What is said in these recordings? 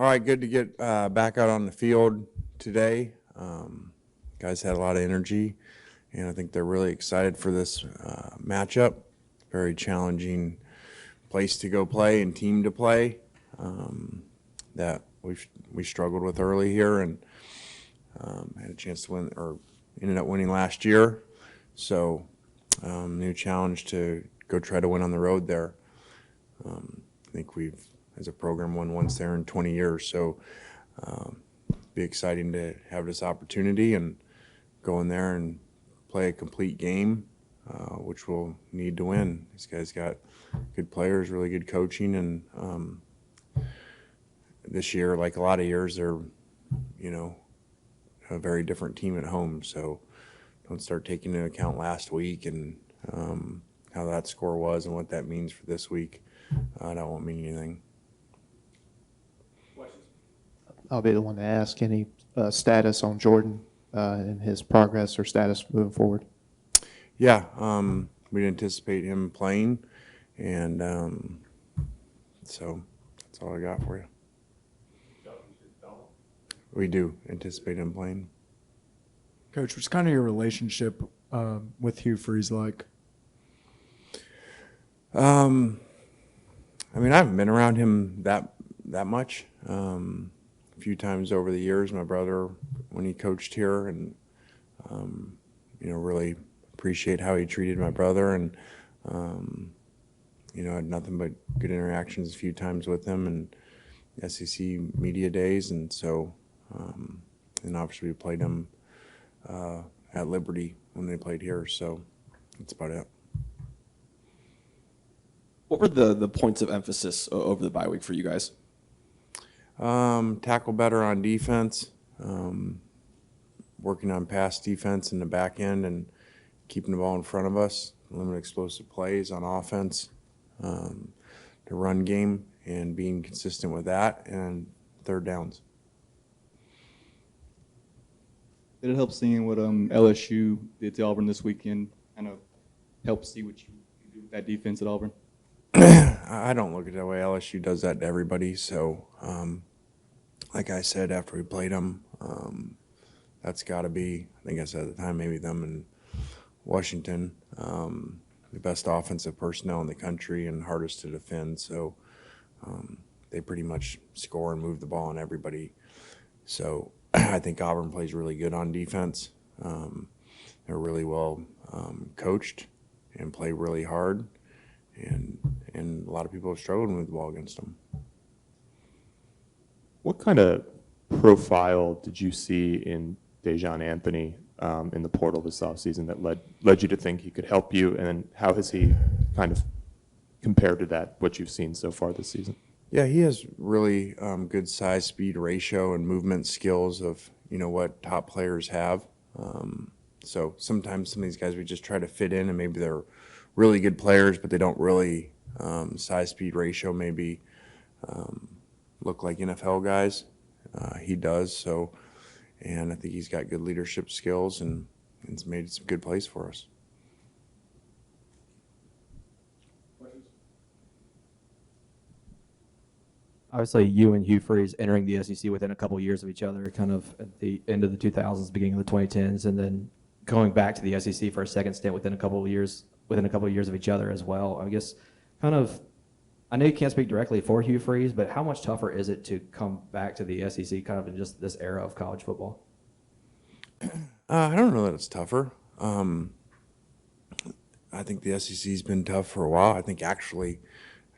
All right, good to get back out on the field today. Guys had a lot of energy, and I think they're really excited for this matchup. Very challenging place to go play and team to play that we struggled with early here, and had a chance to win, or ended up winning last year. So new challenge to go try to win on the road there. I think we've, as a program, won once there in 20 years. So be exciting to have this opportunity and go in there and play a complete game, which we'll need to win. These guys got good players, really good coaching, and this year, like a lot of years, they're, a very different team at home. So don't start taking into account last week and how that score was and what that means for this week. That won't mean anything. I'll be the one to ask any status on Jordan and his progress or status moving forward. Yeah, we anticipate him playing, and so that's all I got for you. We do anticipate him playing. Coach, what's kind of your relationship with Hugh Freeze like? I mean, I haven't been around him that much. A few times over the years, my brother, when he coached here, and really appreciate how he treated my brother, and had nothing but good interactions a few times with him, and SEC media days, and so and obviously we played him at Liberty when they played here, so that's about it. What were the points of emphasis over the bye week for you guys? Tackle better on defense, working on pass defense in the back end and keeping the ball in front of us, limit explosive plays on offense, the run game, and being consistent with that, and third downs. Did it help seeing what LSU did to Auburn this weekend? Kind of help see what you do with that defense at Auburn? I don't look at it that way. LSU does that to everybody. So, like I said, after we played them, that's got to be, I think I said at the time, maybe them and Washington, the best offensive personnel in the country and hardest to defend. So they pretty much score and move the ball on everybody. So I think Auburn plays really good on defense. They're really well coached and play really hard. And a lot of people have struggled to move the ball against them. What kind of profile did you see in Dejon Anthony in the portal this offseason that led you to think he could help you? And then how has he kind of compared to that, what you've seen so far this season? Yeah, he has really good size-speed ratio and movement skills of, what top players have. So sometimes some of these guys we just try to fit in, and maybe they're really good players, but they don't really size-speed ratio maybe look like NFL guys. He does, so, and I think he's got good leadership skills, and it's made some good plays for us. Obviously, you and Hugh Freeze entering the SEC within a couple of years of each other, kind of at the end of the 2000s, beginning of the 2010s, and then going back to the SEC for a second stint within a couple of years of each other as well. I guess, kind of, I know you can't speak directly for Hugh Freeze, but how much tougher is it to come back to the SEC, kind of in just this era of college football? I don't know that it's tougher. I think the SEC's been tough for a while. I think actually,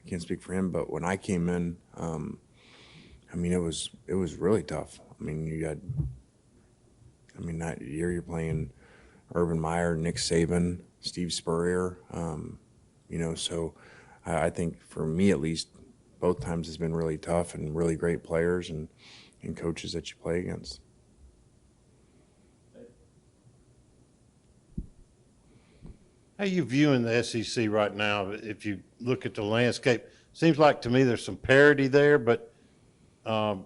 I can't speak for him, but when I came in, it was really tough. That year you're playing Urban Meyer, Nick Saban, Steve Spurrier, so I think for me at least, both times has been really tough and really great players and coaches that you play against. How are you viewing the SEC right now? If you look at the landscape, seems like to me there's some parity there, but do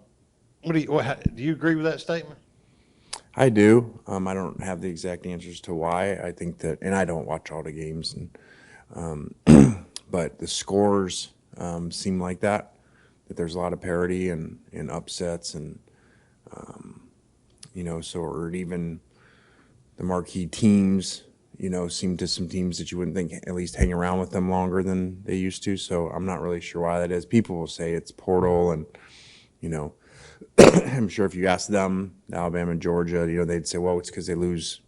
you agree with that statement? I do. I don't have the exact answers to why. I think that, and I don't watch all the games, and but the scores seem like that. that there's a lot of parity and upsets and, so, or even the marquee teams, seem to some teams that you wouldn't think at least hang around with them longer than they used to. So I'm not really sure why that is. People will say it's portal and, I'm sure if you ask them, Alabama and Georgia, they'd say, well, it's because they lose,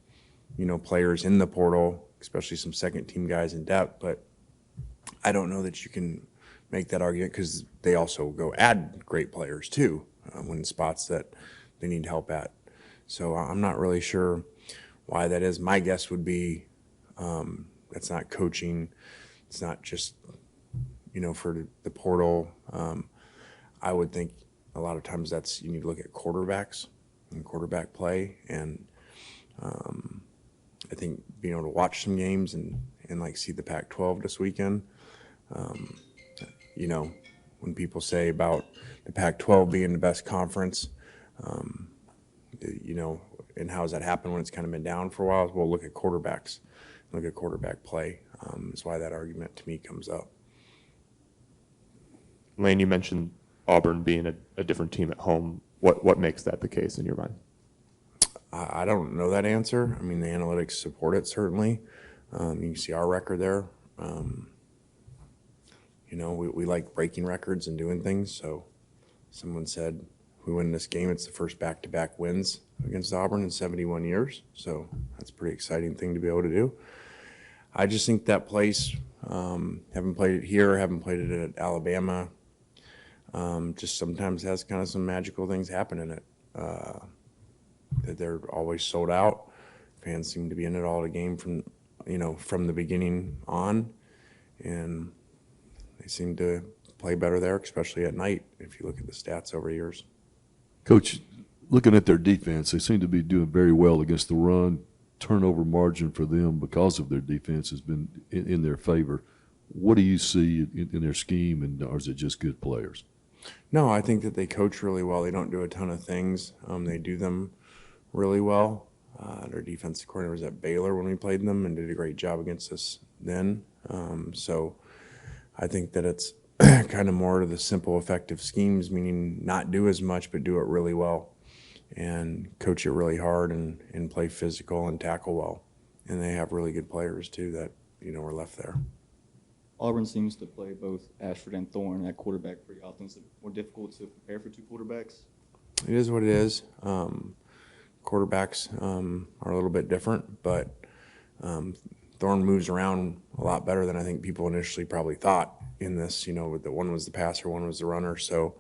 players in the portal, especially some second team guys in depth. But I don't know that you can make that argument because they also go add great players too when spots that they need help at. So I'm not really sure why that is. My guess would be that's not coaching. It's not just, for the portal. I would think a lot of times you need to look at quarterbacks and quarterback play. And I think being able to watch some games and like see the Pac-12 this weekend, when people say about the Pac-12 being the best conference, and how does that happen when it's kind of been down for a while? Well, look at quarterbacks, look at quarterback play. Is why that argument to me comes up. Lane, you mentioned Auburn being a different team at home. What makes that the case in your mind? I don't know that answer. I mean, the analytics support it, certainly. You can see our record there. We like breaking records and doing things. So someone said, if we win this game, it's the first back-to-back wins against Auburn in 71 years. So that's a pretty exciting thing to be able to do. I just think that place, haven't played it here, haven't played it at Alabama, just sometimes has kind of some magical things happen in it. That they're always sold out. Fans seem to be in it all the game from the beginning on. And they seem to play better there, especially at night, if you look at the stats over years. Coach, looking at their defense, they seem to be doing very well against the run. Turnover margin for them because of their defense has been in their favor. What do you see in their scheme, or is it just good players? No, I think that they coach really well. They don't do a ton of things. They do them really well. Their defensive coordinator was at Baylor when we played them and did a great job against us then. So I think that it's kind of more of the simple, effective schemes, meaning not do as much but do it really well and coach it really hard and play physical and tackle well. And they have really good players, too, that, are left there. Auburn seems to play both Ashford and Thorne at quarterback pretty often. Is it more difficult to prepare for two quarterbacks? It is what it is. Quarterbacks are a little bit different, but Thorne moves around a lot better than I think people initially probably thought in this, with the one was the passer, one was the runner. So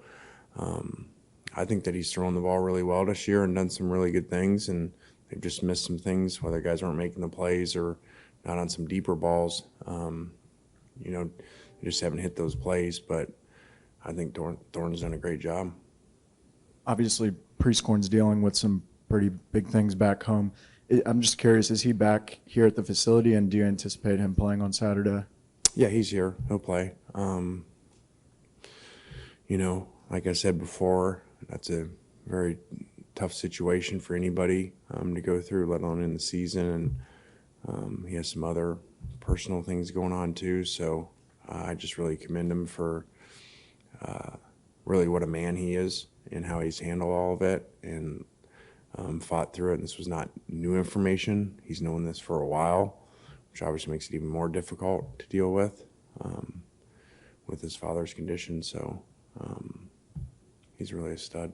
I think that he's thrown the ball really well this year and done some really good things, and they've just missed some things, whether guys aren't making the plays or not on some deeper balls. They just haven't hit those plays, but I think Thorne's done a great job. Obviously, Prescorn's dealing with some pretty big things back home. I'm just curious, is he back here at the facility, and do you anticipate him playing on Saturday? Yeah, he's here. He'll play. Like I said before, that's a very tough situation for anybody to go through, let alone in the season. And he has some other personal things going on too. So I just really commend him for really what a man he is and how he's handled all of it and fought through it. And this was not new information. He's known this for a while, which obviously makes it even more difficult to deal with his father's condition. So he's really a stud.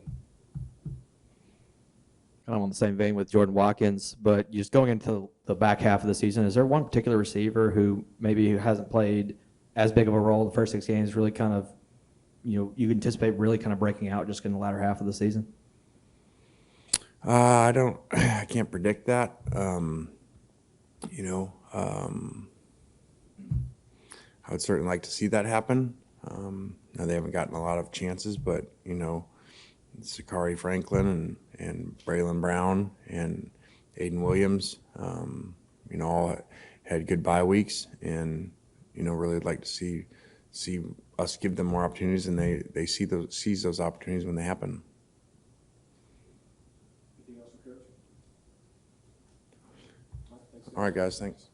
Kind of on the same vein with Jordan Watkins, but just going into the back half of the season, is there one particular receiver who maybe hasn't played as big of a role the first 6 games, really kind of, you anticipate really kind of breaking out just in the latter half of the season? I can't predict that. I would certainly like to see that happen. Now they haven't gotten a lot of chances, but Sakari Franklin and Braylon Brown and Aiden Williams, all had good bye weeks, and really like to see us give them more opportunities, and they seize those opportunities when they happen. All right, guys, thanks.